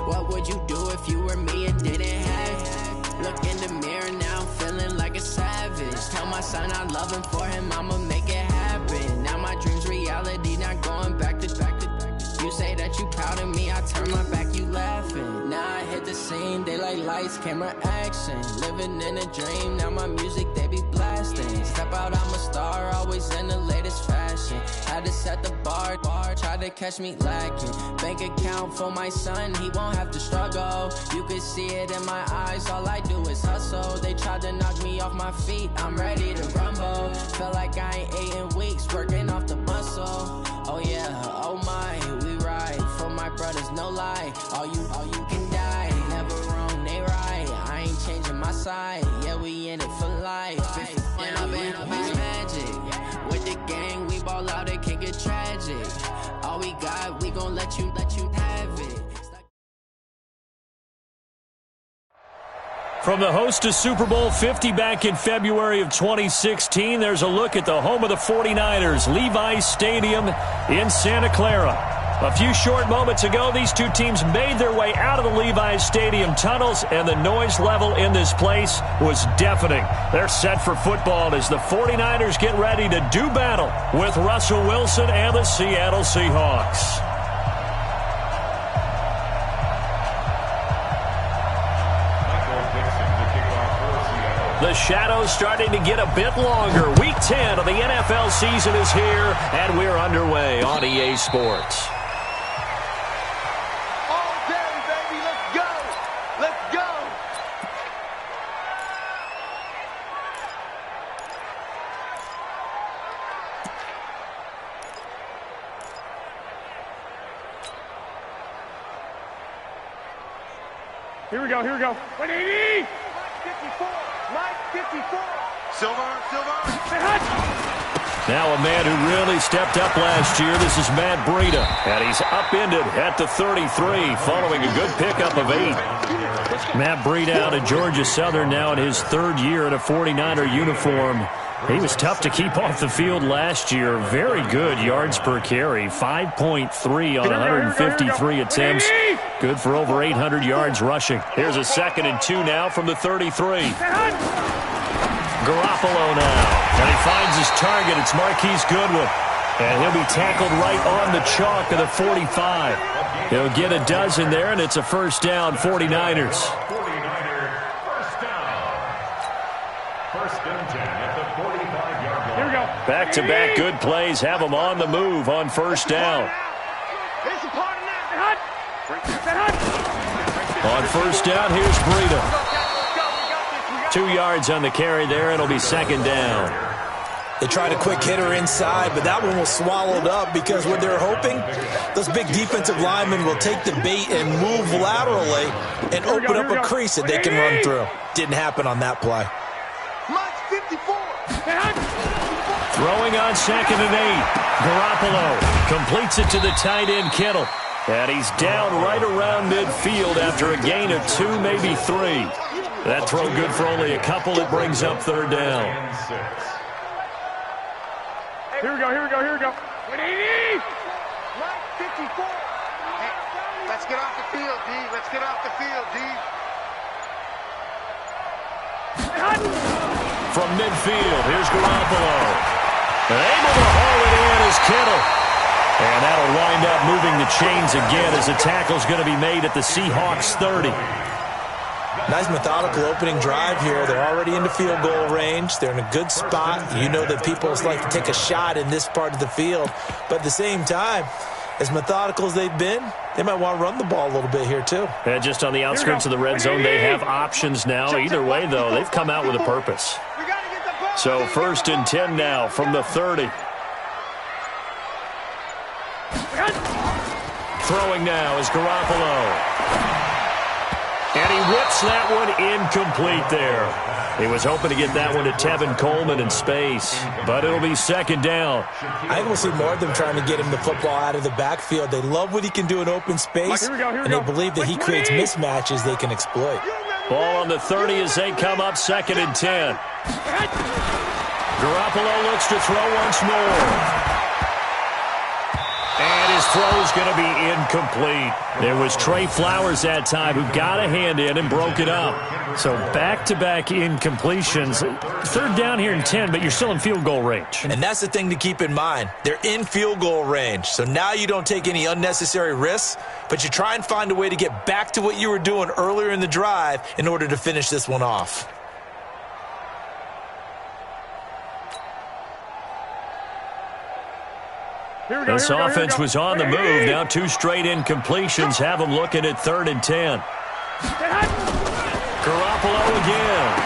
What would you do if you were me and didn't have it? Look in the mirror now, I'm feeling like a savage. Tell my son I love him, for him I'ma make it happen. Now my dream's reality, not going back to. You say that you proud of me, I turn my back, you laughing. Now I hit the scene, they like lights, camera, action. Living in a dream, now my music they be blasting. Step out, I'm a star, always in the latest fashion. Had to set the bar, tried to catch me lacking. Bank account for my son, he won't have to struggle. You can see it in my eyes, all I do is hustle. They tried to knock me off my feet, I'm ready to rumble. Feel like I ain't ate in weeks, working off the muscle. Oh yeah, oh my, we ride for my brothers, no lie. All you can die, never wrong, they right. I ain't changing my side, yeah, we in it for life. And I've been magic with the gang, we ball out, it can get tragic. All we got, we gon' let you have it. From the host to Super Bowl 50 back in February of 2016, there's a look at the home of the 49ers, Levi's Stadium in Santa Clara. A few short moments ago, these two teams made their way out of the Levi's Stadium tunnels, and the noise level in this place was deafening. They're set for football as the 49ers get ready to do battle with Russell Wilson and the Seattle Seahawks. The shadows starting to get a bit longer. Week 10 of the NFL season is here, and we're underway on EA Sports. All day, baby. Let's go. Let's go. Here we go. 180! 54. Mike, 54. Silver. Now a man who really stepped up last year. This is Matt Breida, and he's upended at the 33 following a good pickup of 8. Matt Breida out of Georgia Southern now in his third year in a 49er uniform. He was tough to keep off the field last year. Very good yards per carry, 5.3 on 153 attempts. Good for over 800 yards rushing. Here's a 2nd and 2 now from the 33. Garoppolo now. And he finds his target. It's Marquise Goodwin. And he'll be tackled right on the chalk of the 45. He'll get a dozen there, and it's a first down, 49ers. Back-to-back good plays have them on the move on first down. On first down, here's Breida. 2 yards on the carry there. It'll be 2nd down. They tried a quick hitter inside, but that one was swallowed up because what they're hoping, those big defensive linemen will take the bait and move laterally and open up a crease that they can run through. Didn't happen on that play. Mike, 54. Throwing on 2nd and 8. Garoppolo completes it to the tight end, Kittle. And he's down right around midfield after a gain of 2, maybe 3. That throw good for only a couple. It brings up 3rd down. Here we go. 180! Mike, 54. Hey, let's get off the field, D. Let's get off the field, D. From midfield, here's Garoppolo. Able to haul it in is Kittle. And that'll wind up moving the chains again as the tackle's going to be made at the Seahawks 30. Nice methodical opening drive here. They're already into field goal range. They're in a good spot. You know that people like to take a shot in this part of the field. But at the same time, as methodical as they've been, they might want to run the ball a little bit here too. And just on the outskirts of the red zone, they have options now. Either way, though, they've come out with a purpose. So 1st and 10 now from the 30. Throwing now is Garoppolo. And he whips that one incomplete there. He was hoping to get that one to Tevin Coleman in space, but it'll be 2nd down. I think we'll see more of them trying to get him the football out of the backfield. They love what he can do in open space, and they believe that he creates mismatches they can exploit. Ball on the 30 as they come up 2nd and 10. Garoppolo looks to throw once more. And his throw is going to be incomplete. It was Trey Flowers that time who got a hand in and broke it up. So back-to-back incompletions. Third down here and 10, but you're still in field goal range. And that's the thing to keep in mind. They're in field goal range. So now you don't take any unnecessary risks, but you try and find a way to get back to what you were doing earlier in the drive in order to finish this one off. This offense was on the move. Now 2 straight incompletions have them looking at 3rd and 10. Garoppolo again.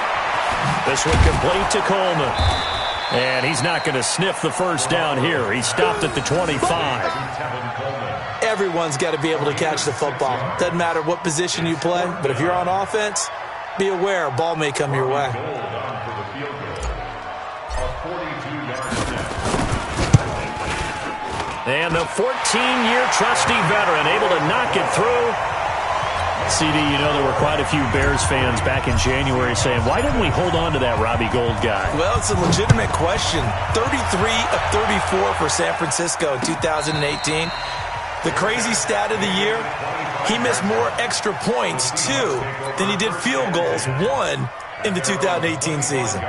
This one complete to Coleman. And he's not going to sniff the first down here. He stopped at the 25. Everyone's got to be able to catch the football. Doesn't matter what position you play, but if you're on offense, be aware a ball may come your way. And the 14-year trusty veteran able to knock it through. CD, you know there were quite a few Bears fans back in January saying, why didn't we hold on to that Robbie Gould guy? Well, it's a legitimate question. 33 of 34 for San Francisco in 2018. The crazy stat of the year, he missed more extra points, 2, than he did field goals, 1, in the 2018 season.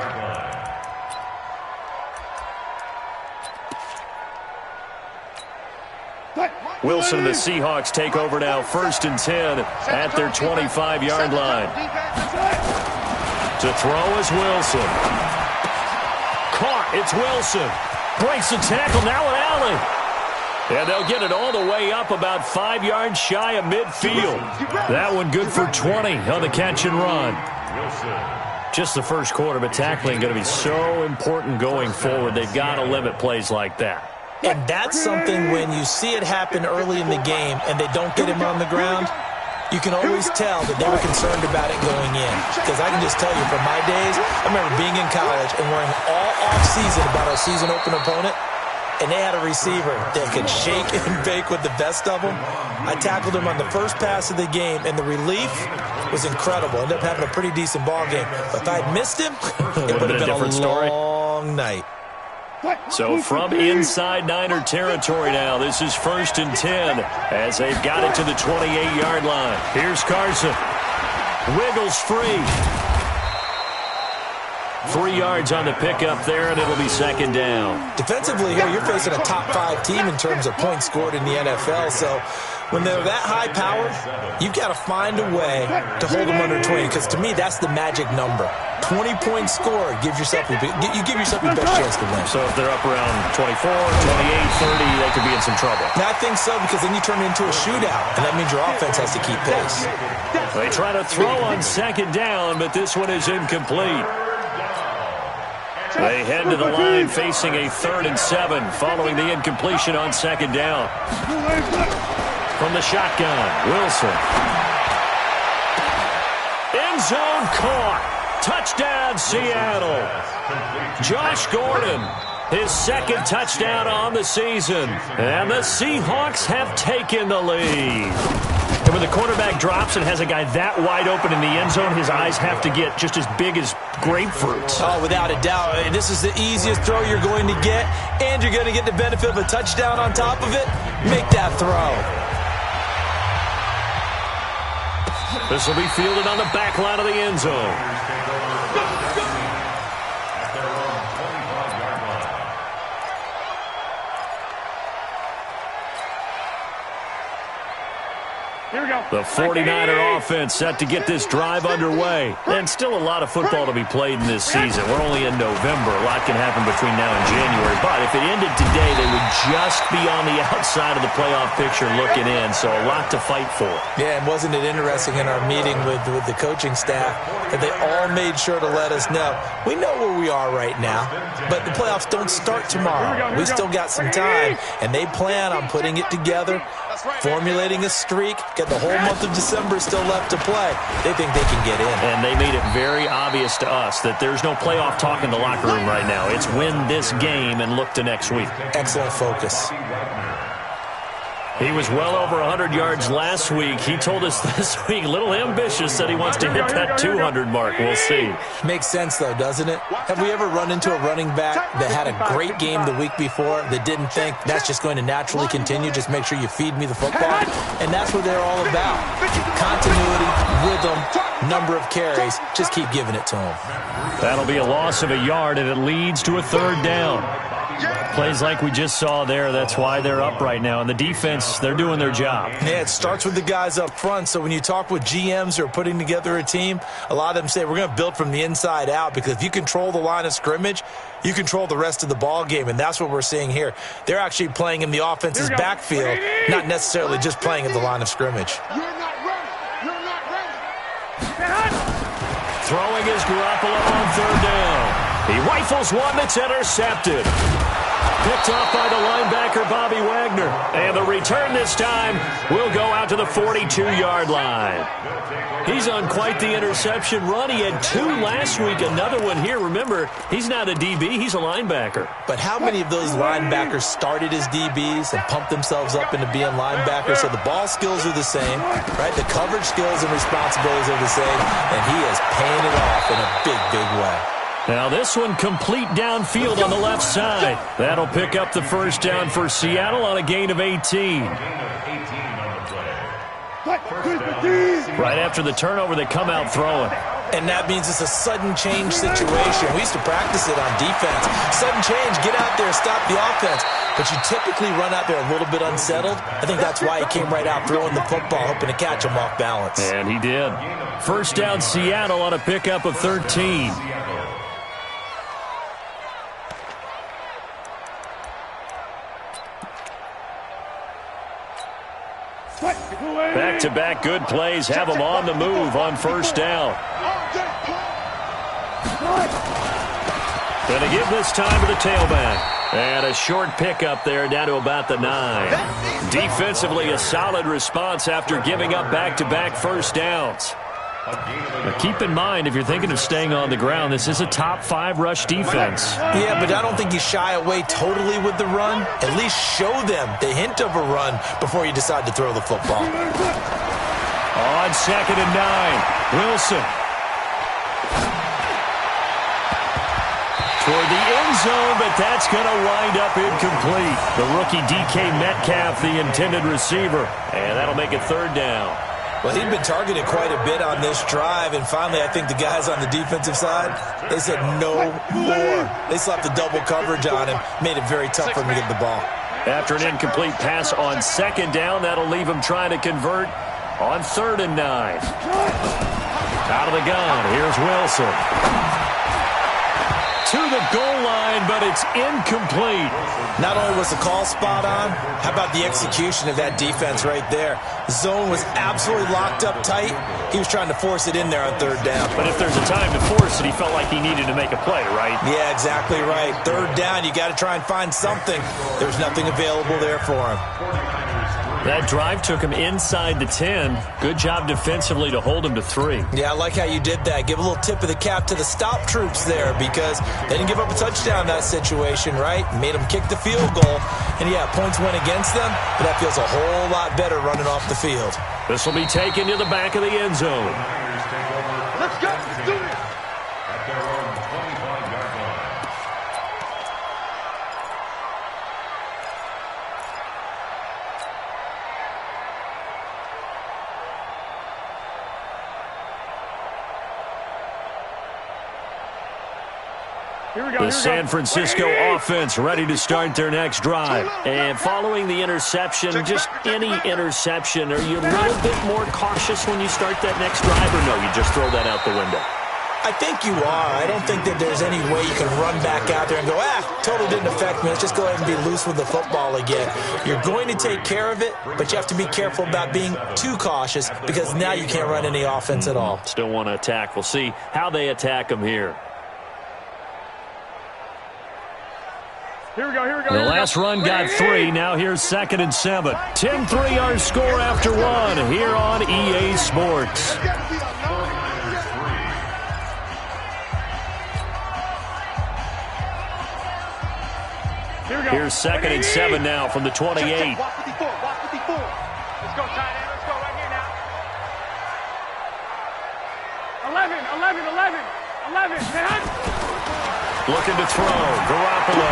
Wilson and the Seahawks take over now, 1st and 10 at their 25-yard line. To throw is Wilson. Caught, it's Wilson. Breaks the tackle, now an alley. And they'll get it all the way up about 5 yards shy of midfield. That one good for 20 on the catch and run. Just the first quarter, but tackling going to be so important going forward. They've got to limit plays like that. And that's something when you see it happen early in the game and they don't get him on the ground, you can always tell that they were concerned about it going in. Because I can just tell you from my days, I remember being in college and worrying all off-season about our season open opponent, and they had a receiver that could shake and bake with the best of them. I tackled him on the first pass of the game, and the relief was incredible. Ended up having a pretty decent ball game. But if I'd missed him, it would have been a long night. So from inside Niner territory now, this is 1st and 10 as they've got it to the 28-yard line. Here's Carson. Wiggles free. 3 yards on the pickup there, and it'll be 2nd down. Defensively here, you're facing a top-5 team in terms of points scored in the NFL, so when they're that high power, you've got to find a way to hold them under 20, because to me, that's the magic number. 20 points scored, you give yourself your best chance to win. So if they're up around 24, 28, 30, they could be in some trouble. Now, I think so, because then you turn it into a shootout, and that means your offense has to keep pace. They try to throw on 2nd down, but this one is incomplete. They head to the line facing a 3rd and 7 following the incompletion on 2nd down. From the shotgun, Wilson. End zone caught. Touchdown, Seattle. Josh Gordon, his 2nd touchdown on the season. And the Seahawks have taken the lead. And when the quarterback drops and has a guy that wide open in the end zone, his eyes have to get just as big as grapefruits. Oh, without a doubt. And this is the easiest throw you're going to get, and you're going to get the benefit of a touchdown on top of it. Make that throw. This will be fielded on the back line of the end zone. The 49er offense set to get this drive underway. And still a lot of football to be played in this season. We're only in November. A lot can happen between now and January. But if it ended today, they would just be on the outside of the playoff picture looking in. So a lot to fight for. Yeah, and wasn't it interesting in our meeting with the coaching staff that they all made sure to let us know, we know where we are right now, but the playoffs don't start tomorrow. We still got some time, and they plan on putting it together, formulating a streak, get the whole month of December still left to play. They think they can get in. And they made it very obvious to us that there's no playoff talk in the locker room right now. It's win this game and look to next week. Excellent focus. He was well over 100 yards last week. He told us this week, a little ambitious, that he wants to hit that 200 mark. We'll see. Makes sense, though, doesn't it? Have we ever run into a running back that had a great game the week before that didn't think that's just going to naturally continue? Just make sure you feed me the football. And that's what they're all about. Continuity, rhythm, number of carries. Just keep giving it to them. That'll be a loss of a yard, and it leads to a third down. Plays like we just saw there, that's why they're up right now. And the defense, they're doing their job. Yeah, it starts with the guys up front. So when you talk with GMs who are putting together a team, a lot of them say we're going to build from the inside out, because if you control the line of scrimmage, you control the rest of the ball game, and that's what we're seeing here. They're actually playing in the offense's backfield, not necessarily just playing at the line of scrimmage. You're not ready. You're not ready. Throwing is Garoppolo on third down. He rifles one that's intercepted. Picked off by the linebacker, Bobby Wagner. And the return this time will go out to the 42-yard line. He's on quite the interception run. He had 2 last week, another one here. Remember, he's not a DB, he's a linebacker. But how many of those linebackers started as DBs and pumped themselves up into being linebackers? So the ball skills are the same, right? The coverage skills and responsibilities are the same, and he is paying it off in a big, big way. Now this one complete downfield on the left side. That'll pick up the first down for Seattle on a gain of 18. Right after the turnover, they come out throwing. And that means it's a sudden change situation. We used to practice it on defense. Sudden change, get out there, stop the offense. But you typically run out there a little bit unsettled. I think that's why he came right out throwing the football, hoping to catch him off balance. And he did. First down, Seattle on a pickup of 13. Back-to-back good plays have them on the move on first down. Going to give this time to the tailback. And a short pickup there down to about the 9. Defensively, a solid response after giving up back-to-back first downs. But keep in mind, if you're thinking of staying on the ground, this is a top 5 rush defense. Yeah, but I don't think you shy away totally with the run. At least show them the hint of a run before you decide to throw the football. On second and 9, Wilson. Toward the end zone, but that's going to wind up incomplete. The rookie DK Metcalf, the intended receiver. And that'll make it third down. Well, he'd been targeted quite a bit on this drive, and finally I think the guys on the defensive side, they said no more. They slapped the double coverage on him, made it very tough for him to get the ball. After an incomplete pass on second down, that'll leave him trying to convert on third and 9. Out of the gun, here's Wilson. To the goal line, but it's incomplete. Not only was the call spot on, how about the execution of that defense right there? The zone was absolutely locked up tight. He was trying to force it in there on third down. But if there's a time to force it, he felt like he needed to make a play, right? Yeah, exactly right. Third down, you got to try and find something. There's nothing available there for him. That drive took him inside the 10. Good job defensively to hold him to 3. Yeah, I like how you did that. Give a little tip of the cap to the stop troops there, because they didn't give up a touchdown in that situation, right? Made them kick the field goal. And, yeah, points went against them, but that feels a whole lot better running off the field. This will be taken to the back of the end zone. Let's go. Let's do this. The San Francisco offense ready to start their next drive. And following the interception, just any interception, are you a little bit more cautious when you start that next drive, or no, you just throw that out the window? I think you are. I don't think that there's any way you can run back out there and go, totally didn't affect me. Let's just go ahead and be loose with the football again. You're going to take care of it, but you have to be careful about being too cautious, because now you can't run any offense at all. Still want to attack. We'll see how they attack them here. Here we go, here we go. The last run got 3. Now here's second and 7. 10-3 our score after 1 here on EA Sports. Here we go. Here's second and 7 now from the 28. Let's go, tight end. Let's go right here now. 11. 11. Looking to throw. Garoppolo.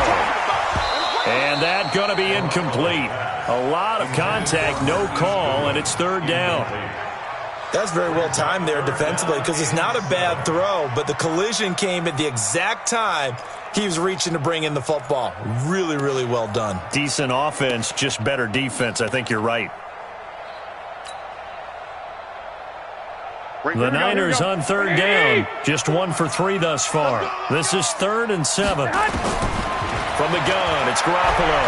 And that going to be incomplete. A lot of contact, no call, and it's third down. That's very well timed there defensively because it's not a bad throw, but the collision came at the exact time he was reaching to bring in the football. Really, really well done. Decent offense, just better defense. I think you're right. The Niners on third down. Just 1 for 3 thus far. This is 3rd and 7. From the gun, it's Garoppolo.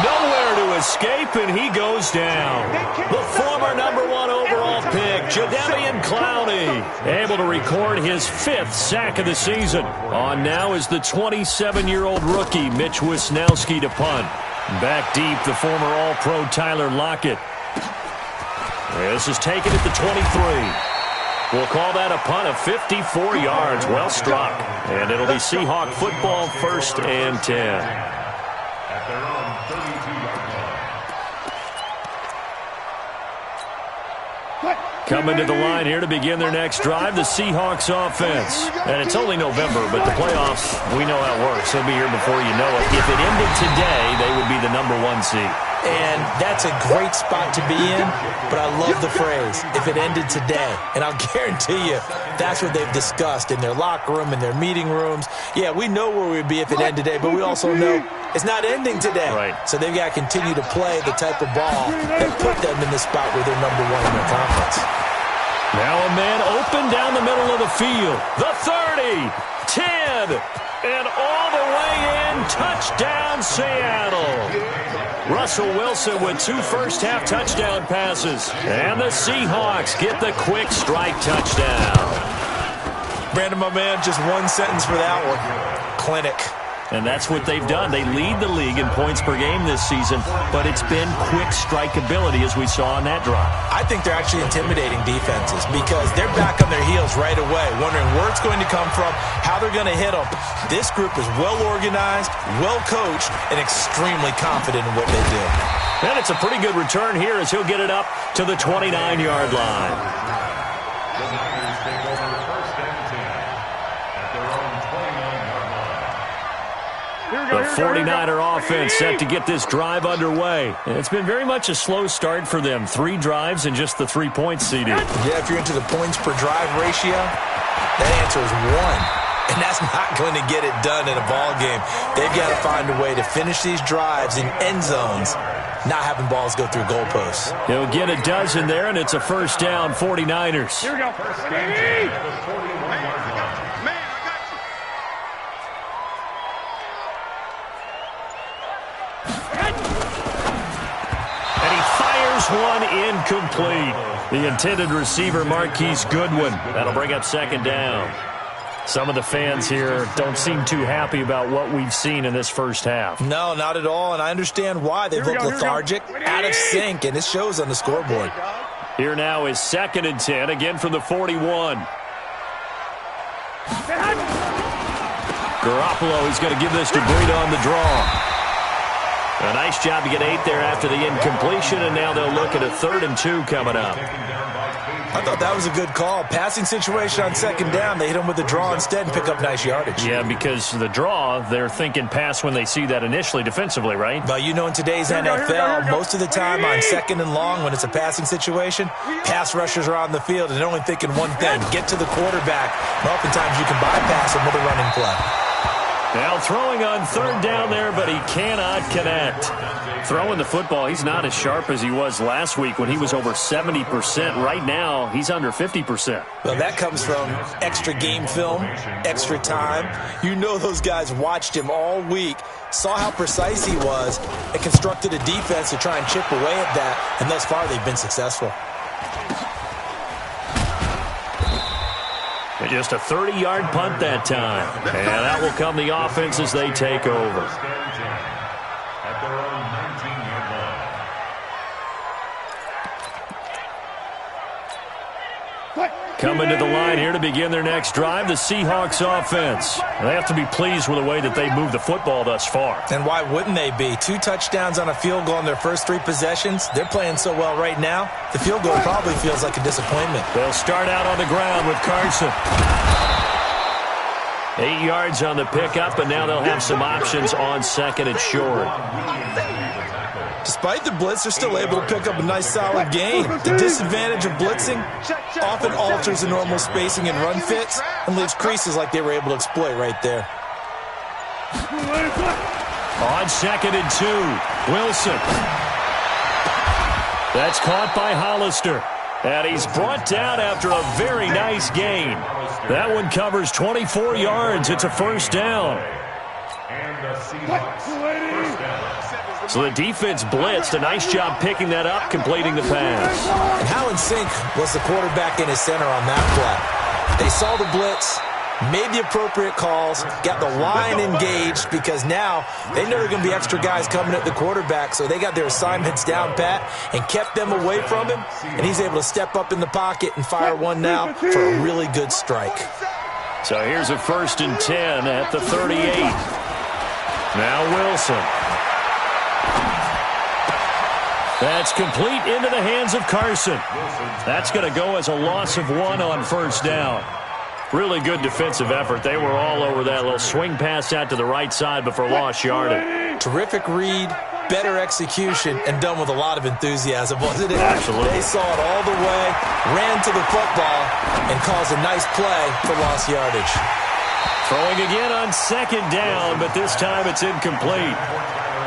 Nowhere to escape, and he goes down. The former #1 overall pick, Jadeveon Clowney, able to record his 5th sack of the season. On now is the 27-year-old rookie, Mitch Wisnowski, to punt. Back deep, the former All-Pro Tyler Lockett. This is taken at the 23. We'll call that a punt of 54 yards. Well struck. And it'll be Seahawk football, 1st and 10. Coming to the line here to begin their next drive, the Seahawks offense. And it's only November, but the playoffs, we know how it works. They'll be here before you know it. If it ended today, they would be the #1 seed. And that's a great spot to be in, but I love the phrase, if it ended today. And I'll guarantee you, that's what they've discussed in their locker room, in their meeting rooms. Yeah, we know where we'd be if it ended today, but we also know it's not ending today. Right. So they've got to continue to play the type of ball that put them in the spot where they're #1 in their conference. Now a man open down the middle of the field. The 30, 10, and all the way in. Touchdown, Seattle. Russell Wilson with 2 first-half touchdown passes. And the Seahawks get the quick strike touchdown. Brandon, my man, just one sentence for that one. Clinic. And that's what they've done. They lead the league in points per game this season, but it's been quick strike ability as we saw on that drive. I think they're actually intimidating defenses because they're back on their heels right away, wondering where it's going to come from, how they're going to hit them. This group is well organized, well coached, and extremely confident in what they do. And it's a pretty good return here as he'll get it up to the 29-yard line. The 49er offense set to get this drive underway. And it's been very much a slow start for them. 3 drives and just the 3 points seeded. Yeah, if you're into the points per drive ratio, that answer is 1. And that's not going to get it done in a ball game. They've got to find a way to finish these drives in end zones, not having balls go through goalposts. He'll get a dozen there, and it's a first down, 49ers. Here we go. One incomplete. The intended receiver, Marquise Goodwin. That'll bring up 2nd down. Some of the fans here don't seem too happy about what we've seen in this first half. No, not at all, and I understand why. They look lethargic, out of sync, and it shows on the scoreboard. Here now is 2nd and 10, again from the 41. Garoppolo is going to give this to Breida on the draw. A nice job to get 8 there after the incompletion, and now they'll look at a 3rd and 2 coming up. I thought that was a good call. Passing situation on 2nd down. They hit him with the draw instead and pick up nice yardage. Yeah, because the draw, they're thinking pass when they see that initially defensively, right? Well, you know, in today's NFL, most of the time on 2nd and long when it's a passing situation, pass rushers are on the field and they're only thinking one thing, get to the quarterback. And oftentimes you can bypass them with a running play. Now throwing on 3rd down there, but he cannot connect. Throwing the football, he's not as sharp as he was last week when he was over 70%. Right now, he's under 50%. Well, that comes from extra game film, extra time. You know those guys watched him all week, saw how precise he was, and constructed a defense to try and chip away at that, and thus far they've been successful. Just a 30-yard punt that time. And that will come the offense as they take over. Coming to the line here to begin their next drive, the Seahawks offense. They have to be pleased with the way that they moved the football thus far. And why wouldn't they be? 2 touchdowns on a field goal in their first 3 possessions. They're playing so well right now, the field goal probably feels like a disappointment. They'll start out on the ground with Carson. 8 yards on the pickup, and now they'll have some options on second and short. Despite the blitz, they're still able to pick up a nice solid gain. The disadvantage of blitzing often alters the normal spacing and run fits and leaves creases like they were able to exploit right there. On second and 2, Wilson. That's caught by Hollister. And he's brought down after a very nice gain. That one covers 24 yards. It's a first down. So the defense blitzed. A nice job picking that up, completing the pass. And how in sync was the quarterback in his center on that play? They saw the blitz, made the appropriate calls, got the line engaged because now they know there are going to be extra guys coming at the quarterback, so they got their assignments down pat and kept them away from him, and he's able to step up in the pocket and fire one now for a really good strike. So here's a first and 10 at the 38. Now Wilson. That's complete into the hands of Carson. That's going to go as a loss of 1 on first down. Really good defensive effort. They were all over that little swing pass out to the right side before lost yardage. Terrific read, better execution, and done with a lot of enthusiasm, wasn't it? Absolutely. They saw it all the way, ran to the football, and caused a nice play for lost yardage. Throwing again on second down, but this time it's incomplete.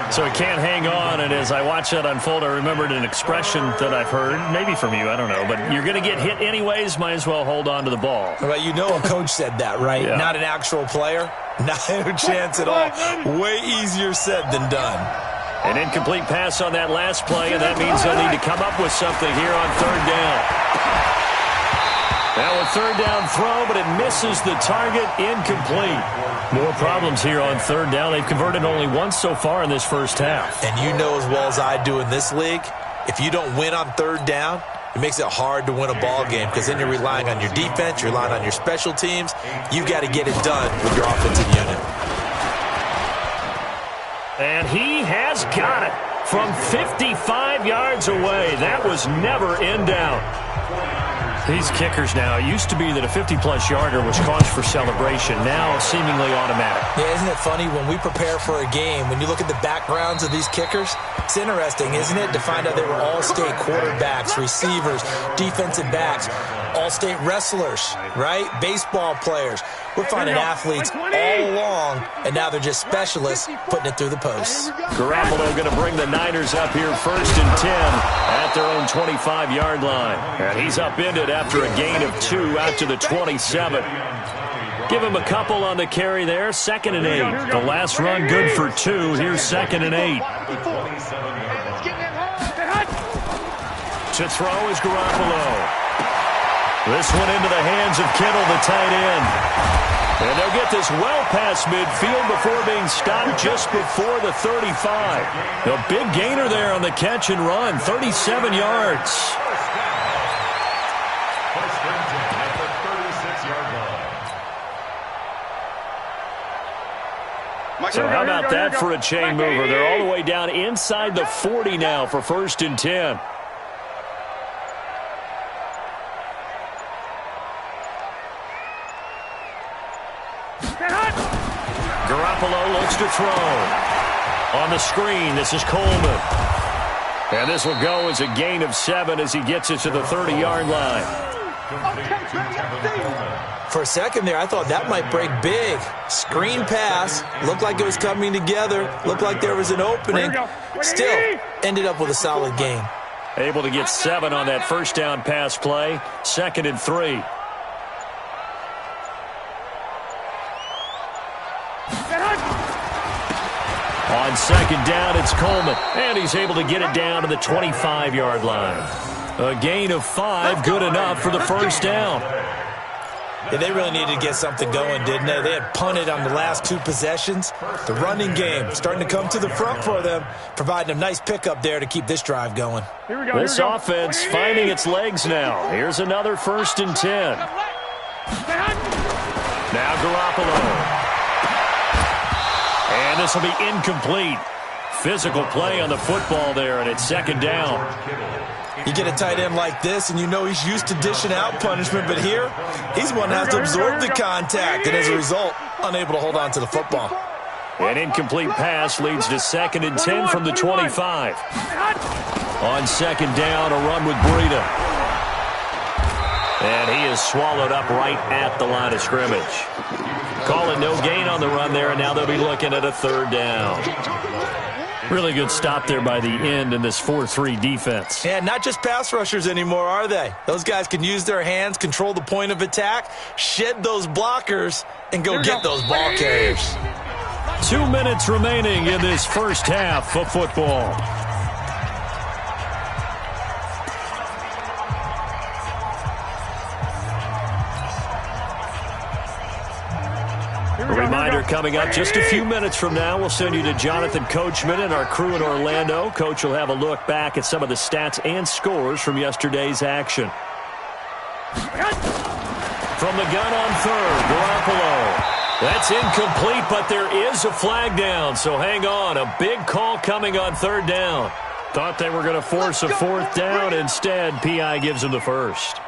So he can't hang on, and as I watch that unfold, I remembered an expression that I've heard, maybe from you, I don't know, but you're going to get hit anyways, might as well hold on to the ball. Well, you know a coach said that, right? Yeah. Not an actual player. Not a chance at all. Way easier said than done. An incomplete pass on that last play, and that means they'll need to come up with something here on third down. Now a third down throw, but it misses the target, incomplete. More problems here on third down. They've converted only once so far in this first half. And you know as well as I do in this league, if you don't win on third down, it makes it hard to win a ball game because then you're relying on your defense, you're relying on your special teams. You've got to get it done with your offensive unit. And he has got it from 55 yards away. That was never in doubt. These kickers now, it used to be that a 50-plus yarder was cause for celebration. Now seemingly automatic. Yeah, isn't it funny when we prepare for a game, when you look at the backgrounds of these kickers, it's interesting, isn't it, to find out they were all-state quarterbacks, receivers, defensive backs, all-state wrestlers, right? Baseball players. We're finding athletes all along, and now they're just specialists putting it through the posts. Garoppolo going to bring the Niners up here first and 10 at their own 25-yard line. And he's upended after a gain of 2 out to the 27. Give him a couple on the carry there. Second and 8. The last run good for 2. Here's second and 8. To throw is Garoppolo. This one into the hands of Kittle, the tight end. And they'll get this well past midfield before being stopped just before the 35. A big gainer there on the catch and run, 37 yards. So how about that for a chain mover? They're all the way down inside the 40 now for first and 10. Garoppolo looks to throw. On the screen, this is Coleman. And this will go as a gain of 7 as he gets it to the 30-yard line. For a second there, I thought that might break big. Screen pass. Looked like it was coming together. Looked like there was an opening. Still ended up with a solid gain. Able to get 7 on that first down pass play. Second and 3. On second down, it's Coleman. And he's able to get it down to the 25-yard line. A gain of 5, good enough for the first down. Yeah, they really needed to get something going, didn't they? They had punted on the last 2 possessions. The running game starting to come to the front for them, providing a nice pickup there to keep this drive going. This offense finding its legs now. Here's another 1st and 10. Now Garoppolo. And this will be incomplete. Physical play on the football there, and it's 2nd down. You get a tight end like this, and you know he's used to dishing out punishment, but here, he's one that has to absorb the contact, and as a result, unable to hold on to the football. An incomplete pass leads to 2nd and 10 from the 25. On 2nd down, a run with Breida. And he is swallowed up right at the line of scrimmage. Call it no gain on the run there, and now they'll be looking at a 3rd down. Really good stop there by the end in this 4-3 defense. And not just pass rushers anymore, are they? Those guys can use their hands, control the point of attack, shed those blockers, and go get those ball carriers. 2 minutes remaining in this first half of football. A reminder coming up just a few minutes from now. We'll send you to Jonathan Coachman and our crew in Orlando. Coach will have a look back at some of the stats and scores from yesterday's action. From the gun on 3rd, Garoppolo. That's incomplete, but there is a flag down, so hang on. A big call coming on 3rd down. Thought they were going to force a 4th down. Instead, P.I. gives them the 1st.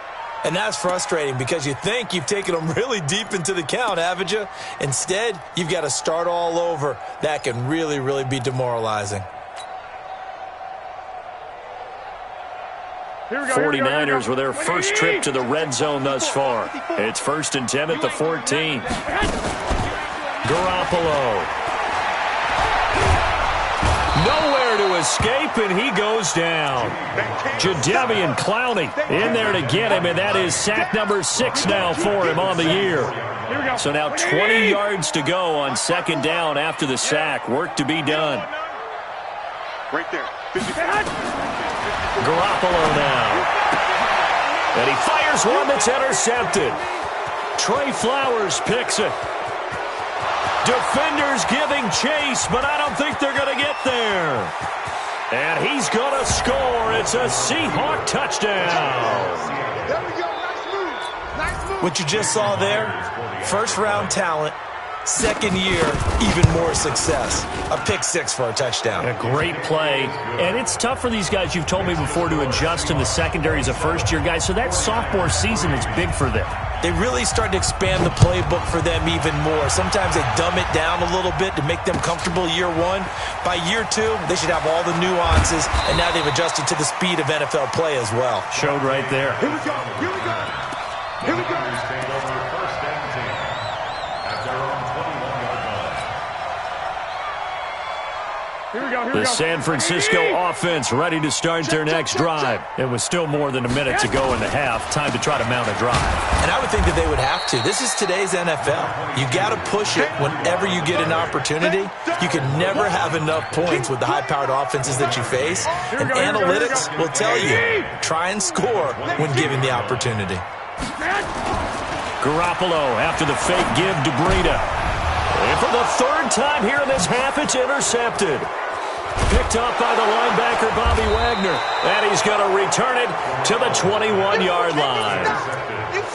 And that's frustrating because you think you've taken them really deep into the count, haven't you? Instead, you've got to start all over. That can really, really be demoralizing. 49ers with their first trip to the red zone thus far. It's 1st and 10 at the 14. Garoppolo. Nowhere to escape, and he goes down. Jadeveon Clowney in there to get him, and that is sack number 6 now for him on the year. So now 20 yards to go on 2nd down after the sack. Work to be done. Right there. Garoppolo now. And he fires one that's intercepted. Trey Flowers picks it. Defenders giving chase, but I don't think they're going to get there. And he's going to score. It's a Seahawk touchdown. There we go. Nice move. Nice move. What you just saw there, 1st-round talent, 2nd year, even more success. A pick 6 for a touchdown. A great play. And it's tough for these guys, you've told me before, to adjust in the secondary as a first-year guy. So that sophomore season is big for them. They really start to expand the playbook for them even more. Sometimes they dumb it down a little bit to make them comfortable year 1. By year 2, they should have all the nuances, and now they've adjusted to the speed of NFL play as well. Showed right there. Here we go. Here we go. Here we go. The San Francisco offense ready to start their next drive. It was still more than a minute to go in the half. Time to try to mount a drive. And I would think that they would have to. This is today's NFL. You got to push it whenever you get an opportunity. You can never have enough points with the high-powered offenses that you face. And analytics will tell you, try and score when given the opportunity. Garoppolo after the fake give to Breida. And for the 3rd time here in this half, it's intercepted. Picked up by the linebacker, Bobby Wagner. And he's going to return it to the 21-yard line.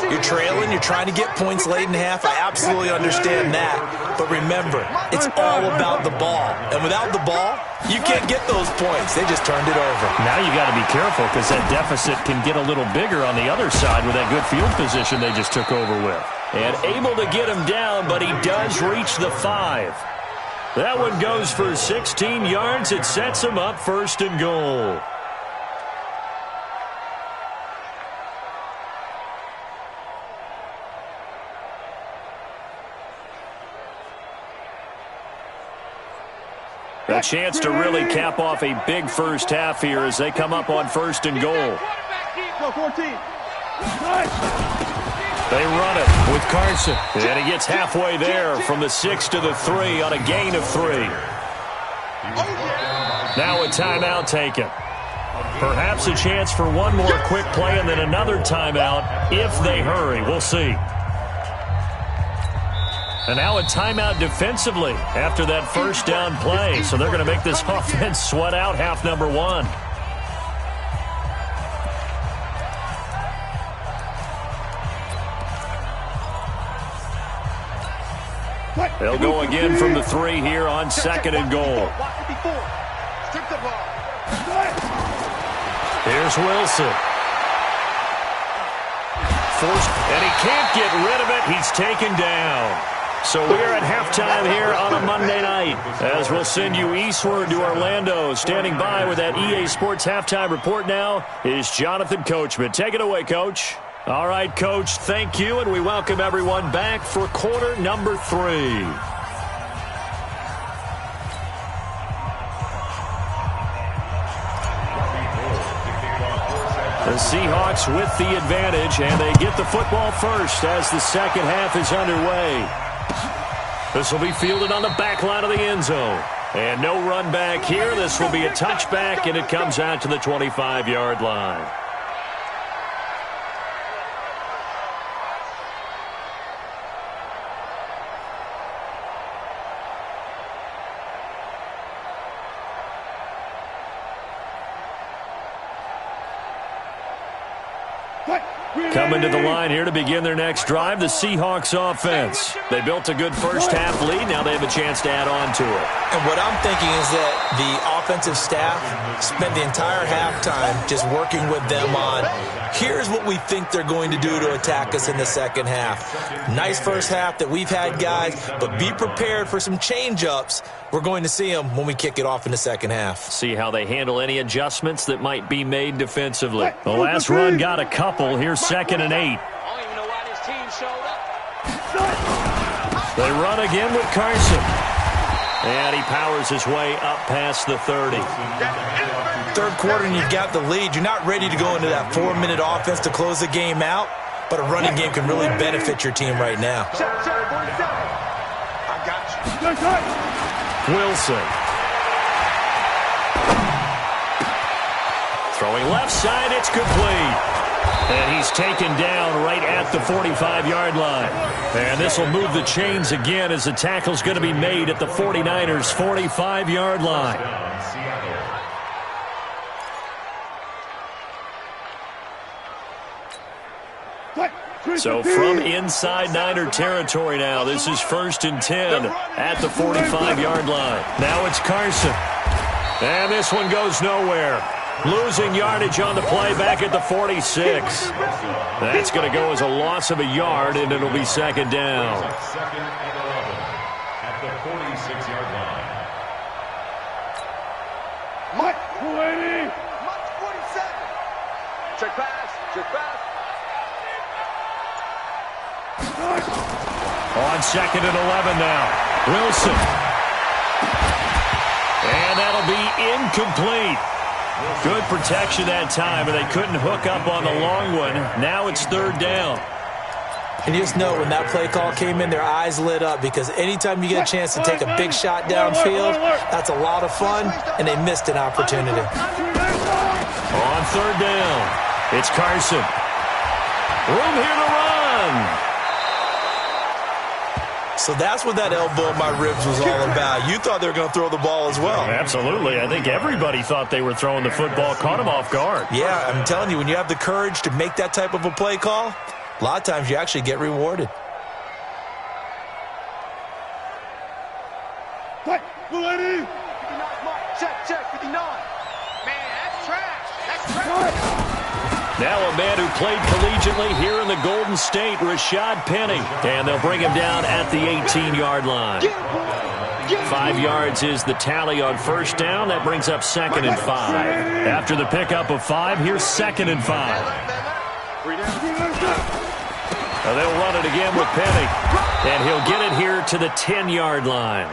You're trailing. You're trying to get points late in half. I absolutely understand that. But remember, it's all about the ball. And without the ball, you can't get those points. They just turned it over. Now you got to be careful because that deficit can get a little bigger on the other side with that good field position they just took over with. And able to get him down, but he does reach the 5. That one goes for 16 yards. It sets him up 1st and goal. A chance to really cap off a big first half here as they come up on 1st and goal. Go 14. They run it with Carson. And he gets halfway there from the 6 to the 3 on a gain of 3. Now a timeout taken. Perhaps a chance for one more quick play and then another timeout if they hurry. We'll see. And now a timeout defensively after that first down play. So they're going to make this offense sweat out half number one. They'll go again from the 3 here on 2nd and goal. Here's Wilson. Forced, and he can't get rid of it. He's taken down. So we're at halftime here on a Monday night, as we'll send you eastward to Orlando. Standing by with that EA Sports halftime report now is Jonathan Coachman. Take it away, Coach. All right, Coach, thank you, and we welcome everyone back for quarter number 3. The Seahawks with the advantage, and they get the football first as the second half is underway. This will be fielded on the back line of the end zone. And no run back here. This will be a touchback, and it comes out to the 25-yard line. Coming to the line here to begin their next drive, the Seahawks offense. They built a good first half lead. Now they have a chance to add on to it. And what I'm thinking is that the offensive staff spent the entire halftime just working with them on, here's what we think they're going to do to attack us in the second half. Nice first half that we've had, guys, but be prepared for some change-ups. We're going to see them when we kick it off in the second half. See how they handle any adjustments that might be made defensively. The last run got a couple. Here's 2nd and 8. I don't even know why this team showed up. They run again with Carson. And he powers his way up past the 30. Third quarter and you've got the lead. You're not ready to go into that 4-minute offense to close the game out, but a running game can really benefit your team right now. I got you. Wilson. Throwing left side, it's complete. And he's taken down right at the 45-yard line. And this will move the chains again as the tackle's going to be made at the 49ers' 45-yard line. So from inside Niner territory now, this is 1st and 10 at the 45-yard line. Now it's Carson. And this one goes nowhere. Losing yardage on the play back at the 46. That's going to go as a loss of a yard, and it'll be 2nd down. At the 46-yard line. Mike, 280. Mike 47. Check pass. Check pass. On 2nd and 11 now. Wilson. And that'll be incomplete. Good protection that time, and they couldn't hook up on the long one. Now it's 3rd down. And you just know when that play call came in, their eyes lit up, because anytime you get a chance to take a big shot downfield, that's a lot of fun, and they missed an opportunity. On 3rd down, it's Carson. Room here to run. So that's what that elbow in my ribs was all about. You thought they were going to throw the ball as well. Absolutely. I think everybody thought they were throwing the football, caught him off guard. Yeah, I'm telling you, when you have the courage to make that type of a play call, a lot of times you actually get rewarded. Mike, 280. 59, Mike. Check, 59. Man, that's trash. That's trash. Now a man who played collegiately here in the Golden State, Rashad Penny. And they'll bring him down at the 18-yard line. 5 yards is the tally on 1st down. That brings up 2nd and 5. After the pickup of 5, here's 2nd and 5. They'll run it again with Penny. And he'll get it here to the 10-yard line.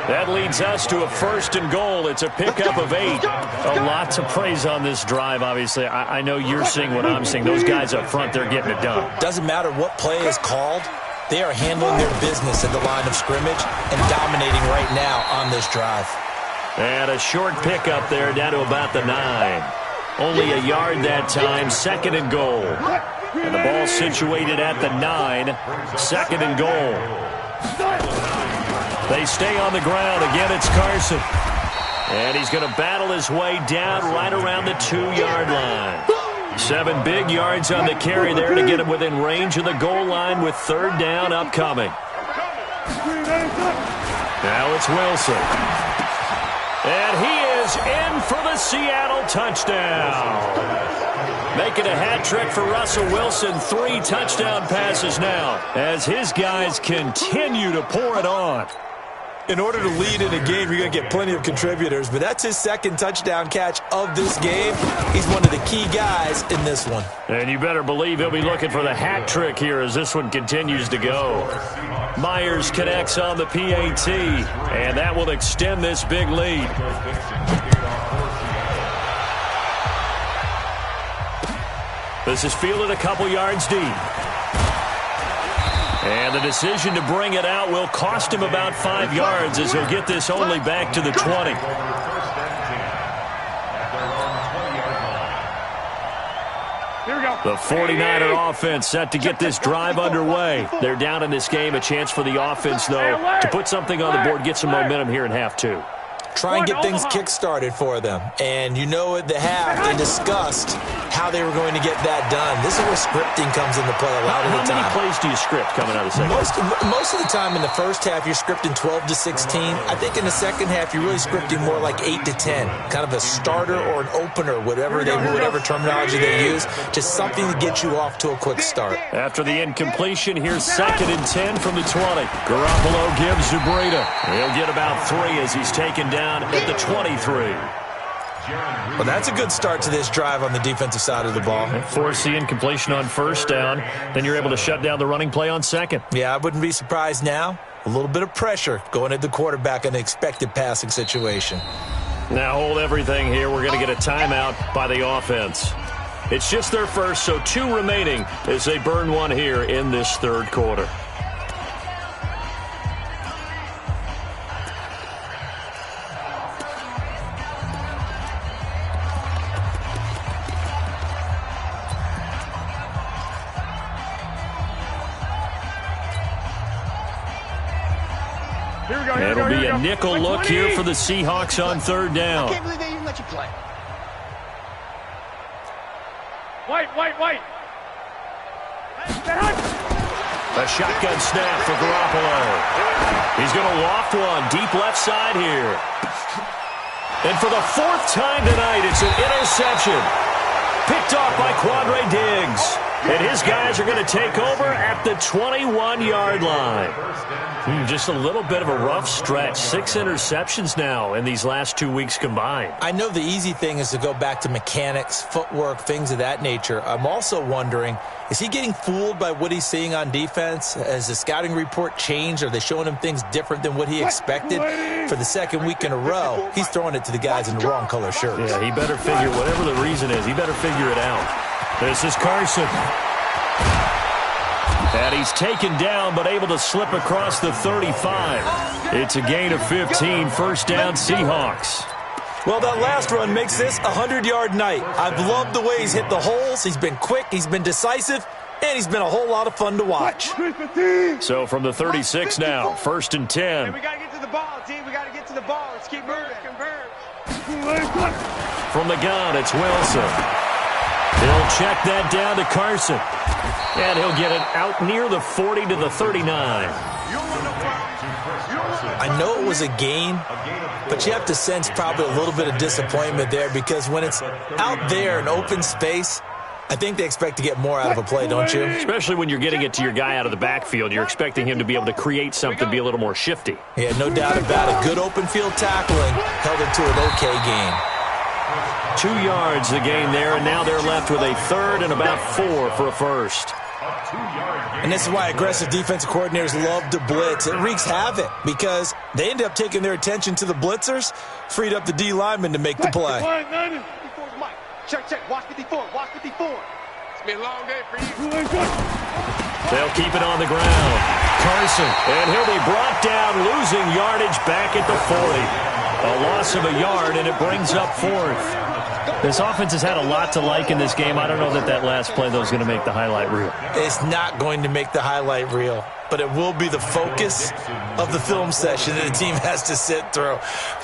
That leads us to a 1st and goal. It's a pickup of 8. A lot to praise on this drive, obviously. I know you're seeing what I'm seeing. Those guys up front, they're getting it done. Doesn't matter what play is called. They are handling their business at the line of scrimmage and dominating right now on this drive. And a short pickup there down to about the 9. Only a yard that time, 2nd and goal. And the ball situated at the 9, 2nd and goal. They stay on the ground. Again, it's Carson. And he's going to battle his way down right around the 2-yard line. 7 big yards on the carry there to get him within range of the goal line with 3rd down upcoming. Now it's Wilson. And he is in for the Seattle touchdown. Making a hat trick for Russell Wilson. 3 touchdown passes now as his guys continue to pour it on. In order to lead in a game, you're going to get plenty of contributors, but that's his 2nd touchdown catch of this game. He's one of the key guys in this one. And you better believe he'll be looking for the hat trick here as this one continues to go. Myers connects on the PAT, and that will extend this big lead. This is fielded a couple yards deep. And the decision to bring it out will cost him about 5 yards as he'll get this only back to the 20. Here we go. The 49er offense set to get this drive underway. They're down in this game. A chance for the offense, though, to put something on the board, get some momentum here in half 2. Try and get things kick-started for them. And you know at the half, they discussed how they were going to get that done. This is where scripting comes into play a lot of the time. How many plays do you script coming out of the second? Most of the time in the first half, you're scripting 12 to 16. I think in the second half, you're really scripting more like 8 to 10. Kind of a starter or an opener, whatever terminology they use. Just something to get you off to a quick start. After the incompletion, here's 2nd and 10 from the 20. Garoppolo gives to Breida. He'll get about 3 as he's taken down at the 23. Well, that's a good start to this drive on the defensive side of the ball. Force the incompletion on 1st down. Then you're able to shut down the running play on 2nd. Yeah, I wouldn't be surprised now. A little bit of pressure going at the quarterback in an expected passing situation. Now hold everything here. We're going to get a timeout by the offense. It's just their first, so 2 remaining as they burn 1 here in this 3rd quarter. It'll be a nickel look here for the Seahawks on 3rd down. I can't believe they even let you play. White. A shotgun snap for Garoppolo. He's going to loft one deep left side here. And for the 4th time tonight, it's an interception. Picked off by Quandre Diggs. And his guys are going to take over at the 21-yard line. Just a little bit of a rough stretch. 6 interceptions now in these last 2 weeks combined. I know the easy thing is to go back to mechanics, footwork, things of that nature. I'm also wondering, is he getting fooled by what he's seeing on defense? Has the scouting report changed? Are they showing him things different than what he expected? For the 2nd week in a row, he's throwing it to the guys in the wrong color shirts. Yeah, he better figure, whatever the reason is, he better figure it out. This is Carson. And he's taken down but able to slip across the 35. It's a gain of 15, 1st down Seahawks. Well, that last run makes this a 100-yard night. I've loved the way he's hit the holes. He's been quick, he's been decisive, and he's been a whole lot of fun to watch. So from the 36 now, 1st and 10. Hey, we got to get to the ball, team. We got to get to the ball. Let's keep moving. From the gun, it's Wilson. He'll check that down to Carson. And he'll get it out near the 40 to the 39. I know it was a gain, but you have to sense probably a little bit of disappointment there because when it's out there in open space, I think they expect to get more out of a play, don't you? Especially when you're getting it to your guy out of the backfield. You're expecting him to be able to create something, be a little more shifty. Yeah, no doubt about it. Good open field tackling held it to an okay gain. 2 yards the gain there, and now they're left with a 3rd and about 4 for a 1st. And this is why aggressive defensive coordinators love to blitz. It wreaks havoc because they end up taking their attention to the blitzers, freed up the D lineman to make the play. Check. Watch 54. Watch 54. It's been a long day for you. They'll keep it on the ground. Carson, and he'll be brought down, losing yardage back at the 40. A loss of a yard, and it brings up 4th. This offense has had a lot to like in this game. I don't know that last play, though, is going to make the highlight reel. It's not going to make the highlight reel, but it will be the focus of the film session that the team has to sit through.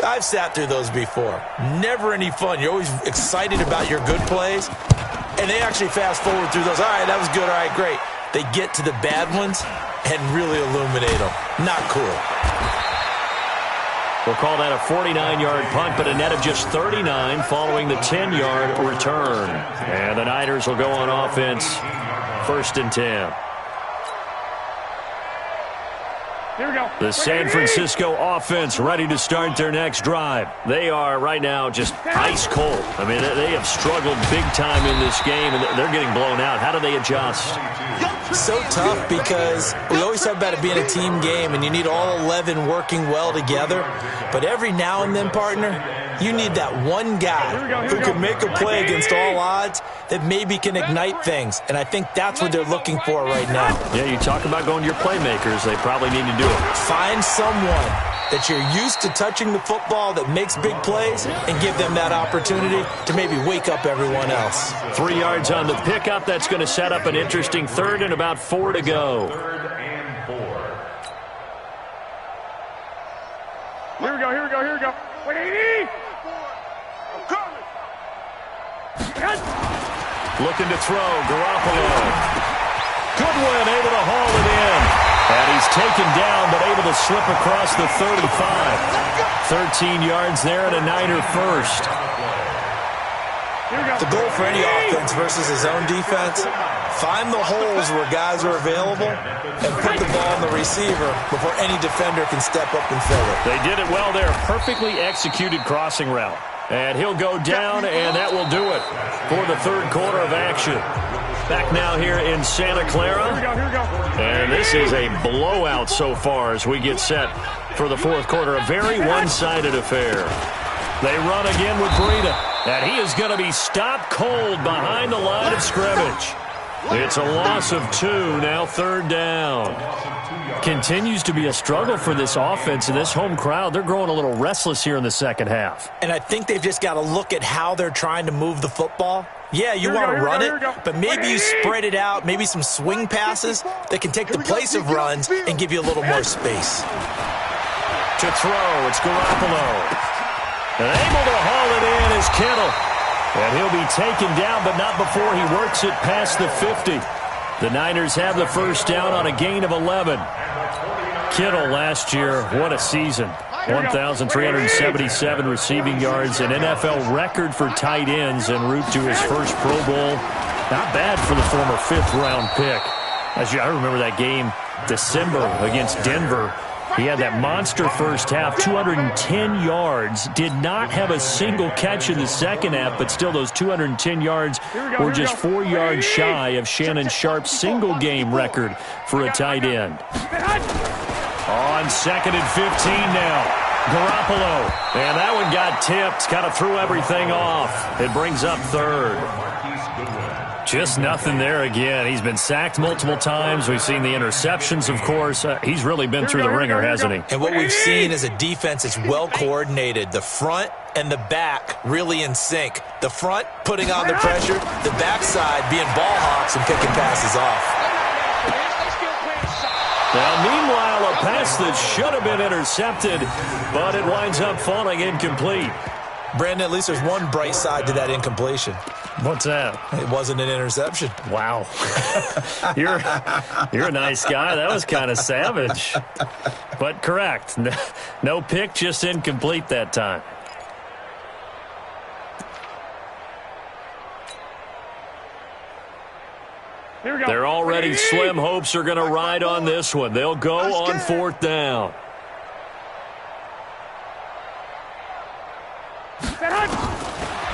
I've sat through those before. Never any fun. You're always excited about your good plays, and they actually fast forward through those. All right, that was good. All right, great. They get to the bad ones and really illuminate them. Not cool. We'll call that a 49-yard punt, but a net of just 39 following the 10-yard return. And the Niners will go on offense, 1st and 10. Here we go. The San Francisco offense ready to start their next drive. They are right now just ice cold. I mean, they have struggled big time in this game, and they're getting blown out. How do they adjust? So tough because we always talk about it being a team game, and you need all 11 working well together. But every now and then, partner, you need that one guy who can make a play against all odds that maybe can ignite things. And I think that's what they're looking for right now. Yeah, you talk about going to your playmakers. They probably need to do it. Find someone that you're used to touching the football that makes big plays and give them that opportunity to maybe wake up everyone else. 3 yards on the pickup. That's going to set up an interesting third and about 4 to go. Here we go, here we go, here we go. 180! I'm coming! Looking to throw, Garoppolo. Goodwin able to haul it in. And he's taken down, but able to slip across the 35. 13 yards there and a Niner first. The goal for any offense versus his own defense, find the holes where guys are available and put the ball on the receiver before any defender can step up and fill it. They did it well there. Perfectly executed crossing route. And he'll go down, and that will do it for the third quarter of action. Back now here in Santa Clara. Here we go, here we go. And this is a blowout so far as we get set for the fourth quarter. A very one-sided affair. They run again with Breida. And he is going to be stopped cold behind the line of scrimmage. It's a loss of 2, now 3rd down. Continues to be a struggle for this offense and this home crowd. They're growing a little restless here in the second half. And I think they've just got to look at how they're trying to move the football. Yeah, you want to run it, but maybe you spread it out, maybe some swing passes that can take the place of runs and give you a little more space. To throw, it's Garoppolo. And able to haul it in is Kittle. And he'll be taken down, but not before he works it past the 50. The Niners have the first down on a gain of 11. Kittle last year, what a season. 1,377 receiving yards, an NFL record for tight ends en route to his first Pro Bowl. Not bad for the former 5th-round pick. I remember that game, December, against Denver. He had that monster first half, 210 yards. Did not have a single catch in the second half, but still those 210 yards were just 4 yards shy of Shannon Sharp's single-game record for a tight end. On 2nd and 15 now. Garoppolo. And that one got tipped. Kind of threw everything off. It brings up 3rd. Just nothing there again. He's been sacked multiple times. We've seen the interceptions, of course. He's really been through the ringer, hasn't he? And what we've seen is a defense that's well coordinated. The front and the back really in sync. The front putting on the pressure. The backside being ball hawks and picking passes off. Now, meanwhile, a pass that should have been intercepted, but it winds up falling incomplete. Brandon, at least there's one bright side to that incompletion. What's that? It wasn't an interception. Wow. You're a nice guy. That was kind of savage. But correct. No pick, just incomplete that time. Here we go. They're already slim hopes are going to ride on this one. They'll go on 4th down.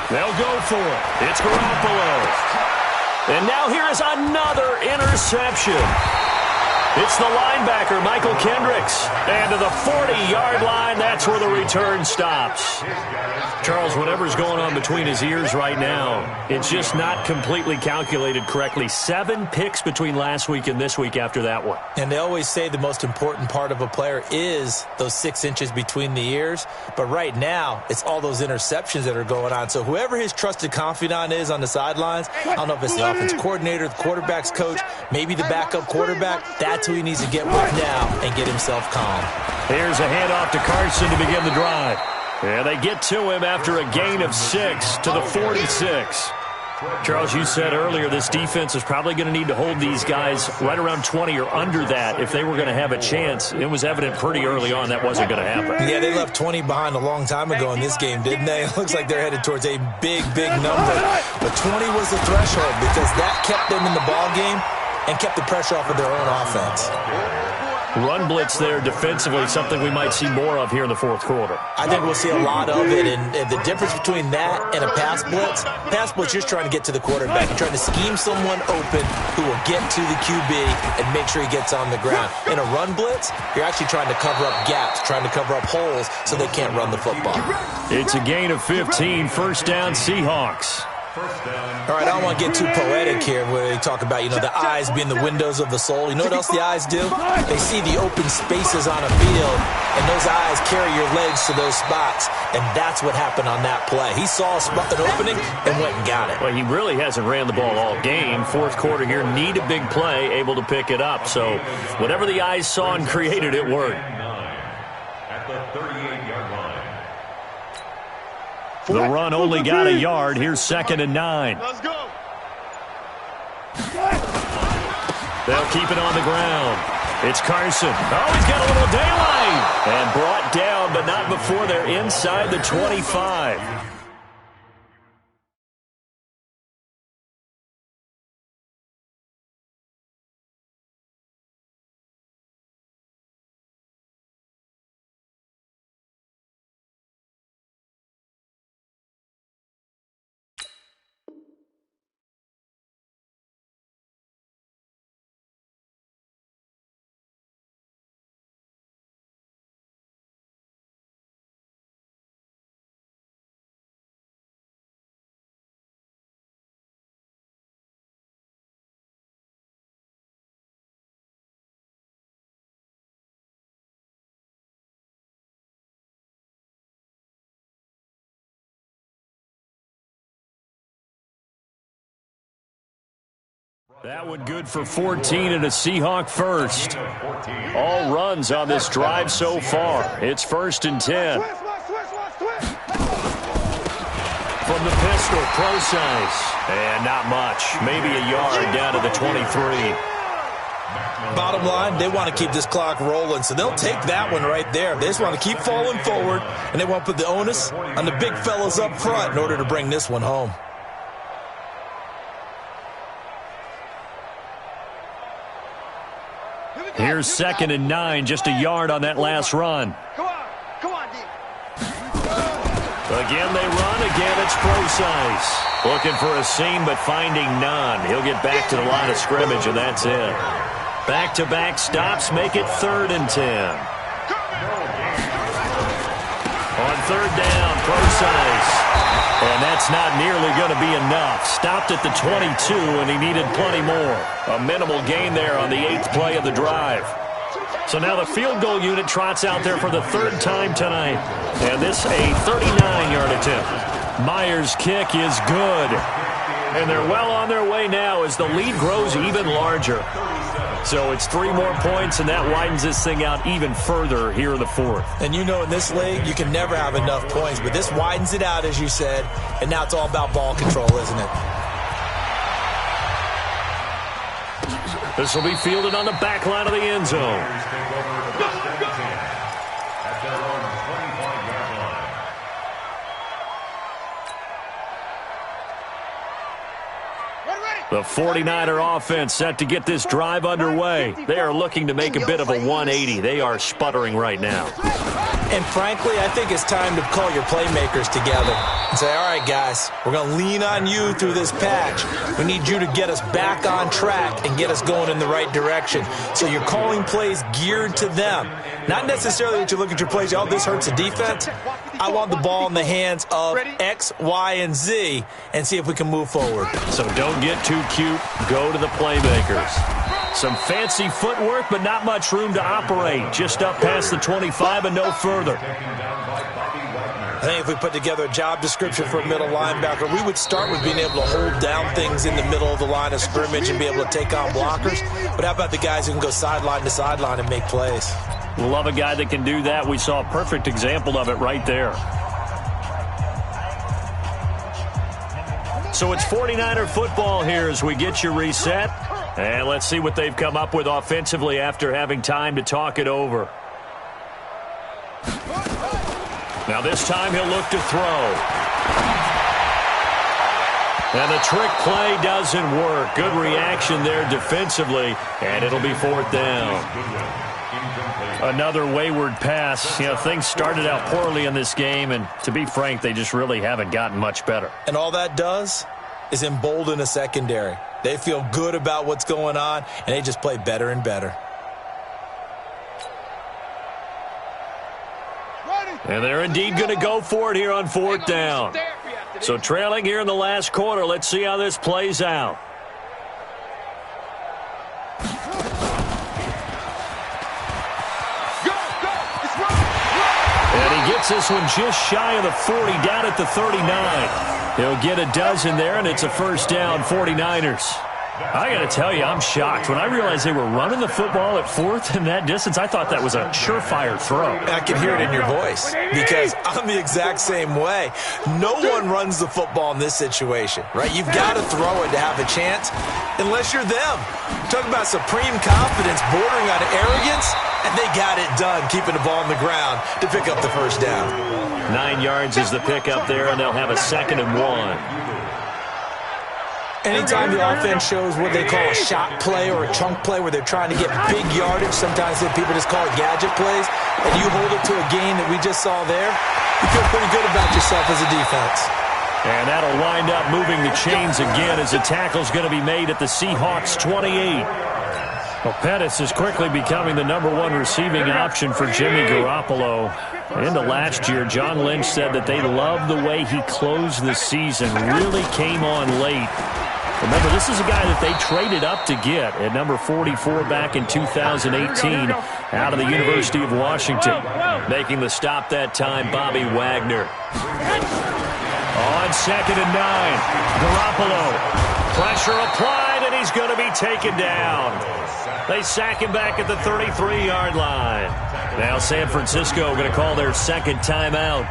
They'll go for it. It's Garoppolo. And now here is another interception. It's the linebacker, Michael Kendricks. And to the 40-yard line, that's where the return stops. Charles, whatever's going on between his ears right now, it's just not completely calculated correctly. 7 picks between last week and this week after that one. And they always say the most important part of a player is those 6 inches between the ears. But right now, it's all those interceptions that are going on. So whoever his trusted confidant is on the sidelines, I don't know if it's the offense coordinator, the quarterback's coach, maybe the backup quarterback, that's who he needs to get with now and get himself calm. Here's a handoff to Carson to begin the drive. And they get to him after a gain of 6 to the 46. Charles, you said earlier this defense is probably going to need to hold these guys right around 20 or under that if they were going to have a chance. It was evident pretty early on that wasn't going to happen. Yeah, they left 20 behind a long time ago in this game, didn't they? It looks like they're headed towards a big, big number. But 20 was the threshold because that kept them in the ball game and kept the pressure off of their own offense. Run blitz there defensively, something we might see more of here in the fourth quarter. I think we'll see a lot of it, and the difference between that and a pass blitz, you're just trying to get to the quarterback. You're trying to scheme someone open who will get to the QB and make sure he gets on the ground. In a run blitz, you're actually trying to cover up gaps, trying to cover up holes so they can't run the football. It's a gain of 15, first down Seahawks. All right, I don't want to get too poetic here where they talk about, the eyes being the windows of the soul. You know what else the eyes do? They see the open spaces on a field, and those eyes carry your legs to those spots, and that's what happened on that play. He saw an opening and went and got it. Well, he really hasn't ran the ball all game. Fourth quarter here, need a big play, able to pick it up. So whatever the eyes saw and created, it worked. At the 38-yard line. The run only got a yard. Here's 2nd and 9. Let's go. They'll keep it on the ground. It's Carson. Oh, he's got a little daylight. And brought down, but not before they're inside the 25. That one good for 14 and a Seahawk first. All runs on this drive so far. It's 1st and 10. From the pistol, pro size. And not much. Maybe a yard down to the 23. Bottom line, they want to keep this clock rolling, so they'll take that one right there. They just want to keep falling forward, and they want to put the onus on the big fellas up front in order to bring this one home. Here's 2nd and 9, just a yard on that last run. Come on, D. Again they run, again it's pro size. Looking for a seam but finding none. He'll get back to the line of scrimmage and that's it. Back-to-back stops make it 3rd and 10. On 3rd down, pro size. And that's not nearly going to be enough. Stopped at the 22, and he needed plenty more. A minimal gain there on the 8th play of the drive. So now the field goal unit trots out there for the 3rd time tonight. And this a 39-yard attempt. Myers' kick is good. And they're well on their way now as the lead grows even larger. So it's 3 more points, and that widens this thing out even further here in the 4th. And you know in this league, you can never have enough points, but this widens it out, as you said, and now it's all about ball control, isn't it? This will be fielded on the back line of the end zone. The 49er offense set to get this drive underway. They are looking to make a bit of a 180. They are sputtering right now. And frankly, I think it's time to call your playmakers together and say, all right, guys, we're going to lean on you through this patch. We need you to get us back on track and get us going in the right direction. So you're calling plays geared to them. Not necessarily that you look at your plays, oh, this hurts the defense. I want the ball in the hands of X, Y, and Z and see if we can move forward. So don't get too cute. Go to the playmakers. Some fancy footwork, but not much room to operate. Just up past the 25 and no further. I think if we put together a job description for a middle linebacker, we would start with being able to hold down things in the middle of the line of scrimmage and be able to take on blockers. But how about the guys who can go sideline to sideline and make plays? Love a guy that can do that. We saw a perfect example of it right there. So it's 49er football here as we get you reset. And let's see what they've come up with offensively after having time to talk it over. Now this time he'll look to throw. And the trick play doesn't work. Good reaction there defensively, and it'll be 4th down. Another wayward pass. You know, things started out poorly in this game, and to be frank, they just really haven't gotten much better. And all that does is embolden a secondary. They feel good about what's going on, and they just play better and better. And they're indeed going to go for it here on 4th down. So trailing here in the last quarter, let's see how this plays out. And he gets this one just shy of the 40, down at the 39. He'll get a dozen there, and it's a 1st down, 49ers. I got to tell you, I'm shocked. When I realized they were running the football at 4th in that distance, I thought that was a surefire throw. I can hear it in your voice because I'm the exact same way. No one runs the football in this situation, right? You've got to throw it to have a chance unless you're them. Talking about supreme confidence bordering on arrogance, and they got it done, keeping the ball on the ground to pick up the 1st down. 9 yards is the pickup there, and they'll have a 2nd and 1. Anytime the offense shows what they call a shot play or a chunk play where they're trying to get big yardage, sometimes people just call it gadget plays, and you hold it to a gain that we just saw there, you feel pretty good about yourself as a defense. And that'll wind up moving the chains again as the tackle's going to be made at the Seahawks 28. Well, Pettis is quickly becoming the #1 receiving option for Jimmy Garoppolo. Into last year, John Lynch said that they loved the way he closed the season, really came on late. Remember, this is a guy that they traded up to get at number 44 back in 2018 out of the University of Washington. Making the stop that time, Bobby Wagner. On 2nd and 9, Garoppolo. Pressure applied, and he's going to be taken down. They sack him back at the 33-yard line. Now San Francisco going to call their 2nd timeout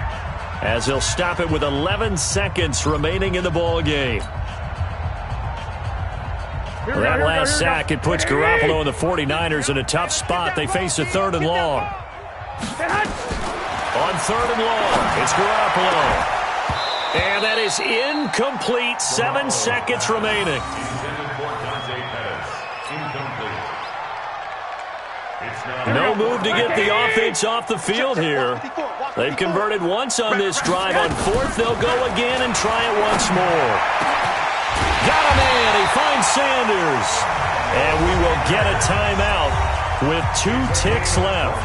as they'll stop it with 11 seconds remaining in the ball game. That last sack, it puts Garoppolo and the 49ers in a tough spot. They face a 3rd and long. On 3rd and long, it's Garoppolo. And that is incomplete. 7 seconds remaining. No move to get the offense off the field here. They've converted once on this drive. On 4th, they'll go again and try it once more. Got a man. He finds Sanders. And we will get a timeout with 2 ticks left.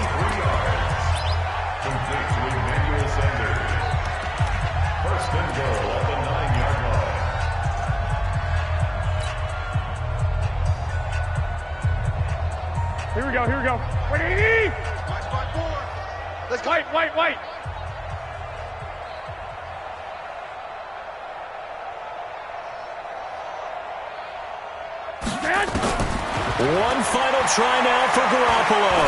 Here we go, here we go. Wait, 80! Let's go. Wait. One final try now for Garoppolo.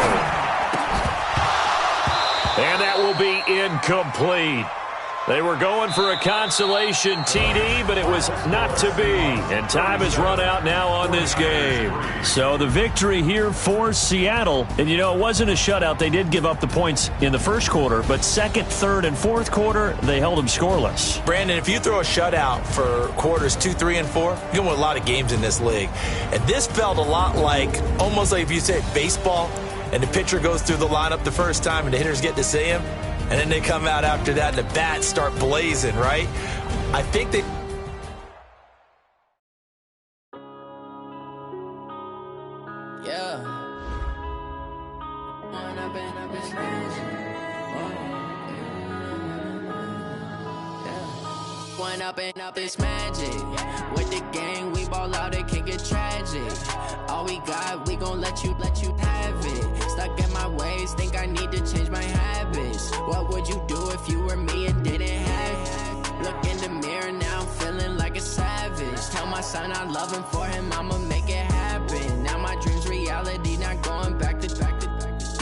And that will be incomplete. They were going for a consolation TD, but it was not to be. And time has run out now on this game. So the victory here for Seattle. And, you know, it wasn't a shutout. They did give up the points in the first quarter, but second, third, and fourth quarter, they held them scoreless. Brandon, if you throw a shutout for quarters 2, 3, and 4, you're going to win a lot of games in this league. And this felt a lot like, almost like if you say baseball, and the pitcher goes through the lineup the first time and the hitters get to see him. And then they come out after that and the bats start blazing, right? I think they... Yeah. One up and up is magic. With the gang, we ball out, it can get tragic. All we got, we gon' let you have it. Stuck in my ways, think I need to change my habits. What would you do if you were me and didn't have it? Look in the mirror now, I'm feeling like a savage. Tell my son I love him, for him I'ma make it happen. Now my dream's reality, not going back to.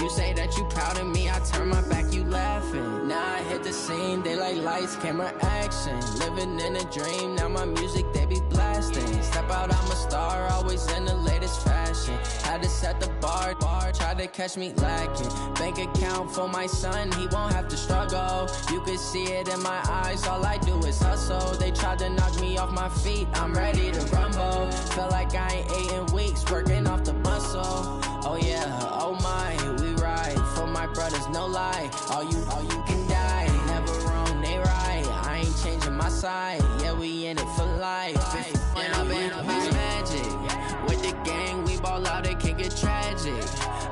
You say that you proud of me, I turn my back, you laughing. Now I hit the scene, they like lights, camera, action. Living in a dream, now my music, they be blasting. Step out, I'm a star, always in the latest fashion. Had to set the bar, try to catch me lacking. Bank account for my son, he won't have to struggle. You can see it in my eyes, all I do is hustle. They tried to knock me off my feet, I'm ready to rumble. Feel like I ain't ate in weeks, working off the muscle. Oh yeah, oh my, we ride for my brothers, no lie. All you can die, never wrong, they right. I ain't changing my side, yeah, we in it for life. When up and up is magic. With the gang, we ball out, it can get tragic.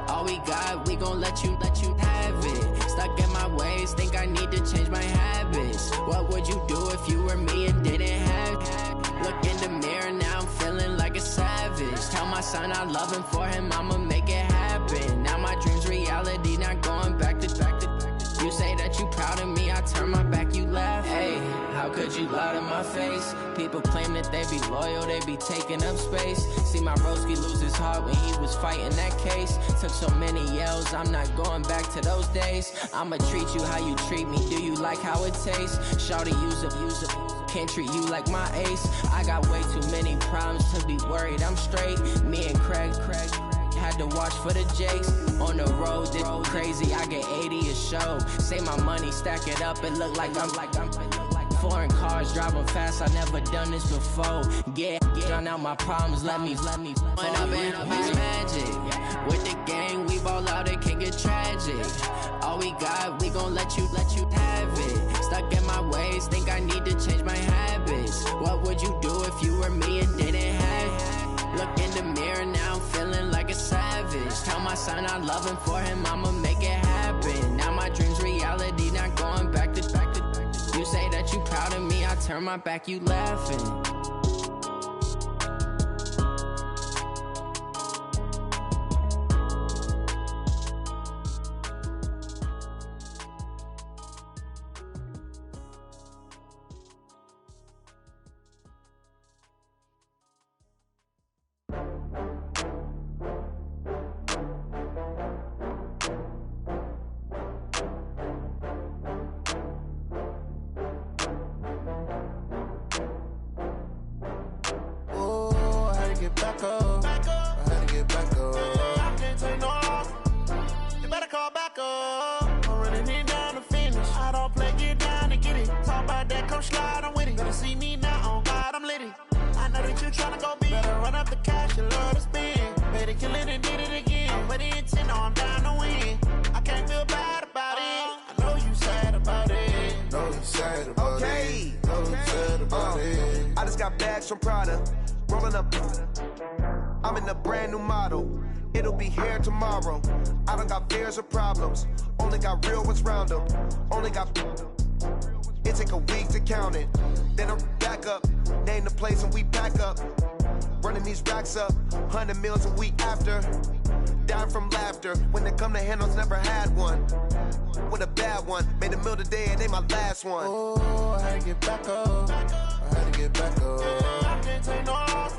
All we got, we gon' let you have it. Stuck in my ways, think I need to change my habits. What would you do if you were me and didn't have it? Look in the mirror now, I'm feeling like a savage. Tell my son I love him, for him I'ma make it happen. Now my dream's reality, not going back to. You say that you proud of me, I turn my back, you laugh. Hey, how could you lie to my face? People claim that they be loyal, they be taking up space. See my broski lose his heart when he was fighting that case. Took so many yells, I'm not going back to those days. I'ma treat you how you treat me, do you like how it tastes? Shawty, use up, can't treat you like my ace. I got way too many problems to be worried, I'm straight. Me and Craig had to watch for the Jakes. On the road, this crazy, I get 80 a show. Say my money, stack it up, it look like I'm foreign cars, driving fast, I never done this before. Yeah, drown out my problems, let me. When up and up is magic. With the gang, we ball out, it can get tragic. All we got, we gon' let you have it. Stuck in my ways, think I need to change my habits. What would you do if you were me and didn't have it? Look in the mirror now, I'm feeling like a savage. Tell my son I love him, for him I'ma make it happen. Now my dream's reality, not going back to. You say that you proud of me, I turn my back, you laughing. From Prada, rolling up. I'm in a brand new model. It'll be here tomorrow. I don't got fears or problems. Only got real ones round them. Only got. It take a week to count it. Then I'm back up. Name the place and we pack up. Running these racks up. 100 meals a week after. Dying from laughter. When it come to handles, never had one. With a bad one. Made a meal today and they my last one. Oh, I had to get back up. I had to get back up. I can't take no loss.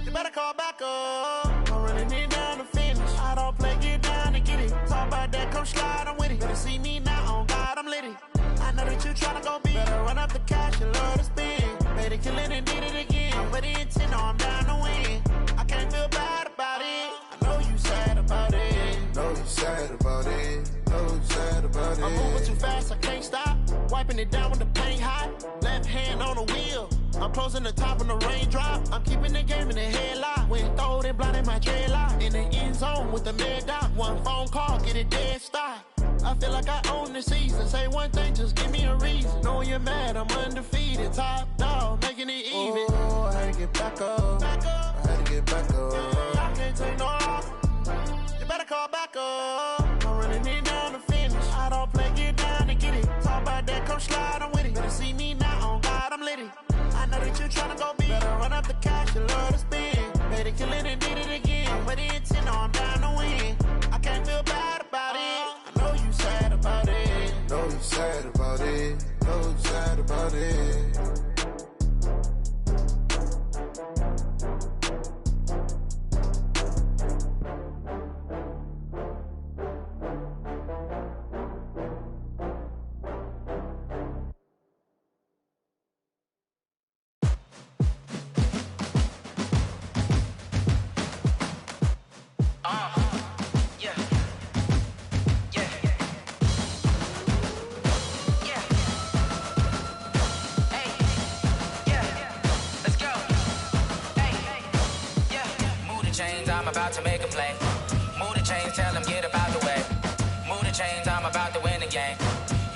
You better call back up. I'm running it down to finish. I don't play, get down to get it. Talk about that, come slide, I'm with it. Better see me now, on God, I'm litty. I know that that you tryna go big. Better run up the cash and love to spend. Made it kill it and did it again. I'm with the intent, no, I'm down to win. I can't feel bad about it. I know you sad about it. Know you sad about it. Know you sad about it. I'm moving too fast, I can't stop. Wiping it down with the paint hot. Left hand on the wheel. I'm closing the top on the raindrop. I'm keeping the game in the headlock. When throwed and blinded my dreadlock. In the end zone with the mad dot. One phone call, get it dead stop. I feel like I own the season. Say one thing, just give me a reason. Knowing you're mad, I'm undefeated. Top dog, making it even. Oh, I had to get back up. I had to get back up. I can't take no off. You better call back up. I'm running it down to finish. I don't play, get down to get it. Talk about that, come slide, I'm with it. Better see me now, on God, I'm lit it. I know that you tryna go big. Better run up the cash and love to spend. Made it kill it and did it again. I'm with the intent, no, I'm down to win. I can't feel bad about it. I know you sad about it. Know you sad about it. Know you sad about it. I'm about to make a play. Move the chains, tell them get about the way. Move the chains, I'm about to win the game.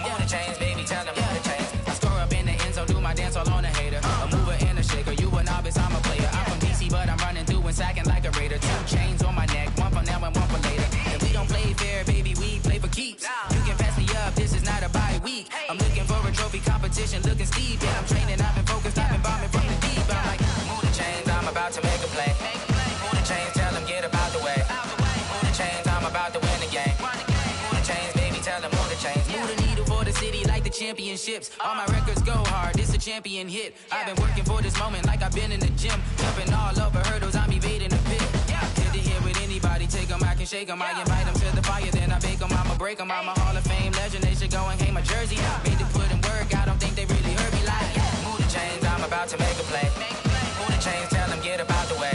Move the chains, baby, tell them move the chains. I score up in the end zone, do my dance all on a hater. A mover and a shaker, you a novice, I'm a player. I'm from DC, but I'm running through and sacking like a raider. 2 chains on my neck, one for now and one for later. And we don't play fair, baby, we play for keeps. You can pass me up, this is not a bye week. I'm looking for a trophy competition, looking steep. Yeah, I'm training, I've been focused, I've been bombing from the deep. I'm like, move the chains, I'm about to make a play. Move the chains, tell them get about the way. Move the chains, I'm about to win the game. Move the chains, baby, tell them move the chains. Move the needle for the city like the championships. All my records go hard, this a champion hit. I've been working for this moment like I've been in the gym. Jumping all over hurdles, I'm evading the pit. Good to hear with anybody, take them, I can shake them. I invite them to the fire, then I bake them, I'ma break them. I'm a Hall of Fame legend, they should go and hang my jersey. Made to put in work, I don't think they really heard me like, move the chains, I'm about to make a play. Move the chains, tell them get about the way.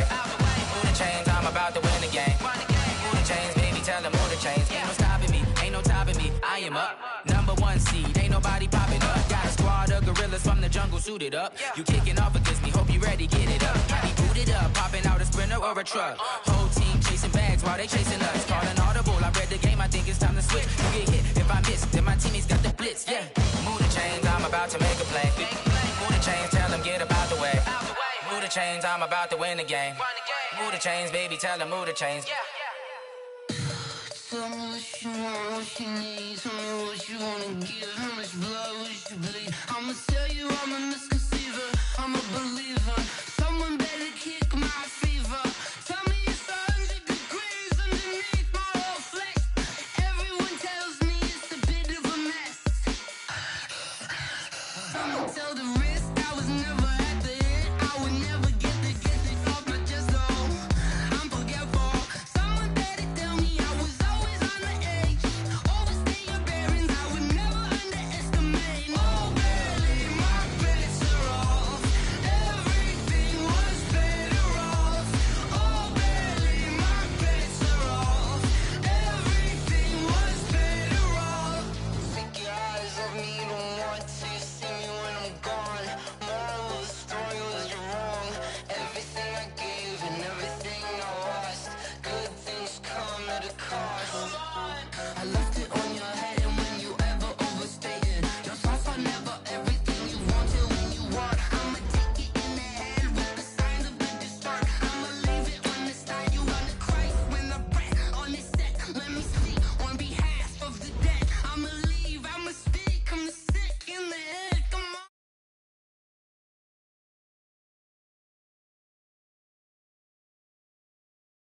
Move the chains, I'm about to win the game. Move the chains, baby, tell them move the chains. Ain't no stopping me, ain't no topping me, I am up. #1 seed, ain't nobody popping up. Got a squad of gorillas from the jungle suited up. You kicking off against me, hope you ready, get it up. I be booted up, popping out a Sprinter or a truck. Whole team chasing bags while they chasing us. Call an audible, I read the game, I think it's time to switch. You get hit, if I miss, then my teammates got the blitz, yeah. Move the chains, I'm about to make a play. Move the chains, tell them get about the way. Move the chains, I'm about to win the game. Move the chains, baby, tell them move the chains. Tell me what you want, what you need. Tell me what you wanna give. How much blood would you bleed? I'ma tell you I'm a misconceiver. I'm a believer.